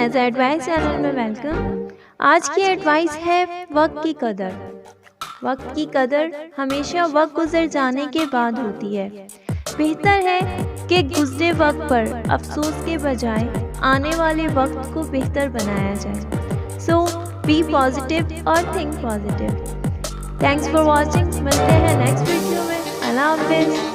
As advice channel में welcome. आज की एडवाइस है वक्त की कदर। वक्त की कदर हमेशा वक्त गुजर जाने के बाद होती है। बेहतर है कि गुजरे वक्त पर अफसोस के बजाय आने वाले वक्त को बेहतर बनाया जाए। सो बी पॉजिटिव और think positive. Thanks for watching. मिलते हैं नेक्स्ट वीडियो में। अल्लाह हाफिज़।